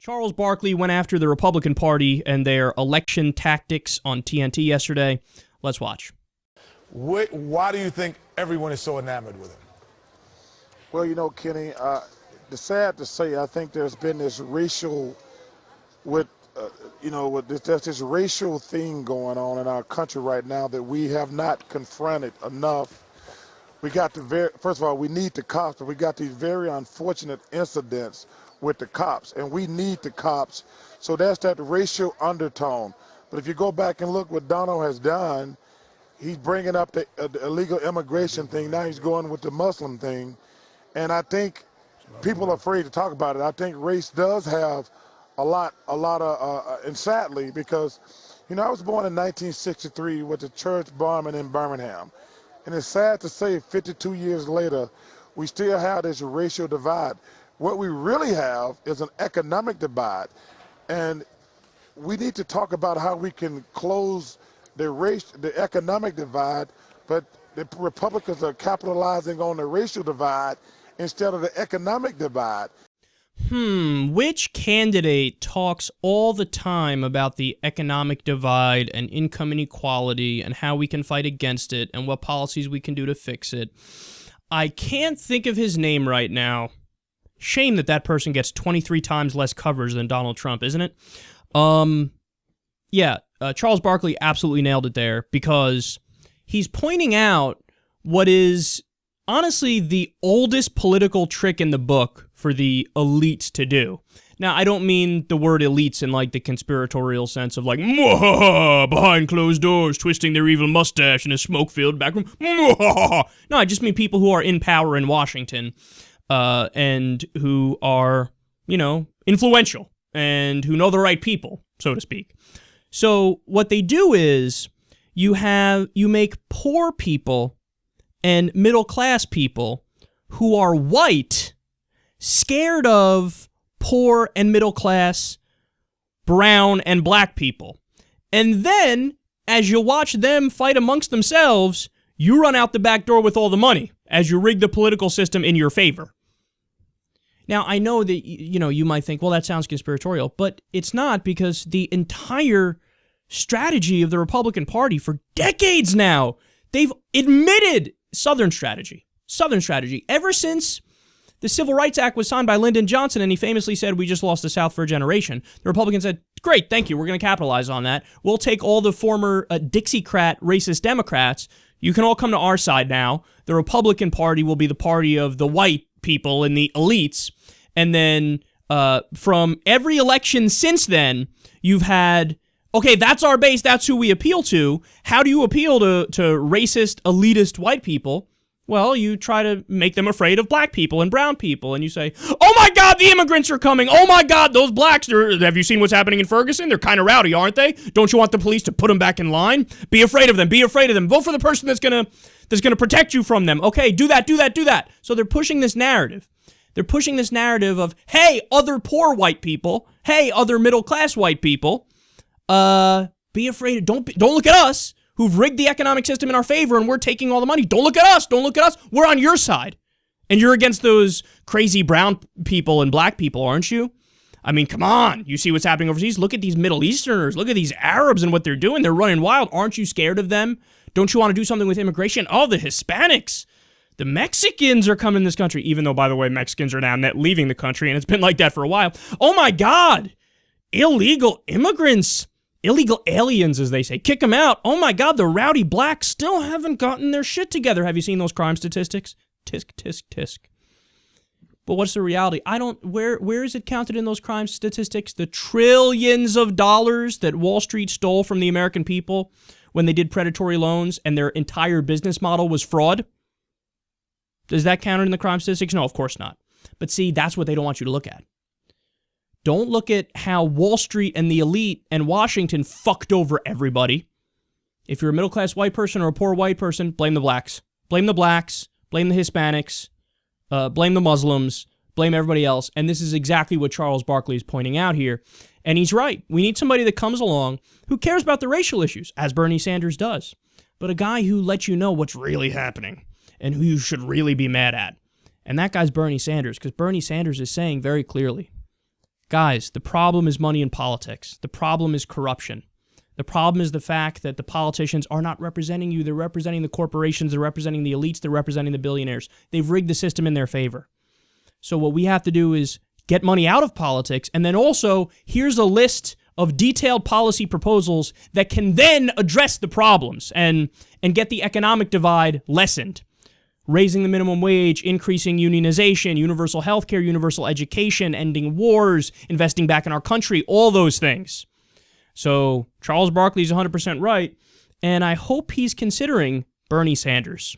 Charles Barkley went after the Republican Party and their election tactics on TNT yesterday. Let's watch. Why do you think everyone is so enamored with him? Well, you know, Kenny, it's sad to say, I think there's been this racial, there's this racial thing going on in our country right now that we have not confronted enough. We got first of all, we need the cops, but we got these very unfortunate incidents with the cops, and we need the cops. So that's that racial undertone. But if you go back and look what Donald has done, he's bringing up the illegal immigration thing. Now he's going with the Muslim thing. And I think people are afraid to talk about it. I think race does have a lot of, and sadly, because, you know, I was born in 1963 with the church bombing in Birmingham. And it's sad to say 52 years later, we still have this racial divide. What we really have is an economic divide. And we need to talk about how we can close the economic divide, but the Republicans are capitalizing on the racial divide instead of the economic divide. Which candidate talks all the time about the economic divide and income inequality and how we can fight against it and what policies we can do to fix it? I can't think of his name right now. Shame that person gets 23 times less coverage than Donald Trump, isn't it? Charles Barkley absolutely nailed it there, because he's pointing out what is honestly the oldest political trick in the book for the elites to do. Now, I don't mean the word elites in like the conspiratorial sense of like, behind closed doors, twisting their evil mustache in a smoke-filled back room. No, I just mean people who are in power in Washington, and who are, influential and who know the right people, so to speak. So what they do is you make poor people and middle-class people who are white scared of poor and middle-class brown and black people. And then, as you watch them fight amongst themselves, you run out the back door with all the money as you rig the political system in your favor. Now, I know that, you might think, well, that sounds conspiratorial, but it's not, because the entire strategy of the Republican Party for decades now, they've admitted Southern strategy. Ever since the Civil Rights Act was signed by Lyndon Johnson, and he famously said, we just lost the South for a generation, the Republicans said, great, thank you, we're going to capitalize on that. We'll take all the former Dixiecrat racist Democrats. You can all come to our side now. The Republican Party will be the party of the white people and the elites. And then from every election since then, you've had, okay, that's our base, that's who we appeal to. How do you appeal to racist, elitist white people? Well, you try to make them afraid of black people and brown people, and you say, oh my God, the immigrants are coming. Oh my God, those blacks, have you seen what's happening in Ferguson? They're kind of rowdy, aren't they? Don't you want the police to put them back in line? Be afraid of them. Vote for the person that's gonna protect you from them. Okay, do that. So they're pushing this narrative. They're pushing this narrative of, hey, other poor white people, hey, other middle-class white people, be afraid. Don't look at us, who've rigged the economic system in our favor, and we're taking all the money. Don't look at us. We're on your side. And you're against those crazy brown people and black people, aren't you? I mean, come on. You see what's happening overseas? Look at these Middle Easterners. Look at these Arabs and what they're doing. They're running wild. Aren't you scared of them? Don't you want to do something with immigration? Oh, the Hispanics. The Mexicans are coming to this country, even though, by the way, Mexicans are now leaving the country, and it's been like that for a while. Oh, my God. Illegal immigrants. Illegal aliens, as they say. Kick them out. Oh, my God, the rowdy blacks still haven't gotten their shit together. Have you seen those crime statistics? Tisk, tisk, tisk. But what's the reality? Where is it counted in those crime statistics? The trillions of dollars that Wall Street stole from the American people when they did predatory loans and their entire business model was fraud? Does that count in the crime statistics? No, of course not. But see, that's what they don't want you to look at. Don't look at how Wall Street and the elite and Washington fucked over everybody. If you're a middle-class white person or a poor white person, blame the blacks. Blame the blacks. Blame the Hispanics. Blame the Muslims. Blame everybody else. And this is exactly what Charles Barkley is pointing out here. And he's right. We need somebody that comes along who cares about the racial issues, as Bernie Sanders does. But a guy who lets you know what's really happening and who you should really be mad at. And that guy's Bernie Sanders, because Bernie Sanders is saying very clearly, Guys, the problem is money in politics. The problem is corruption. The problem is the fact that the politicians are not representing you. They're representing the corporations. They're representing the elites. They're representing the billionaires. They've rigged the system in their favor. So what we have to do is get money out of politics, and then also, here's a list of detailed policy proposals that can then address the problems and get the economic divide lessened. Raising the minimum wage, increasing unionization, universal health care, universal education, ending wars, investing back in our country, all those things. So Charles Barkley is 100% right, and I hope he's considering Bernie Sanders.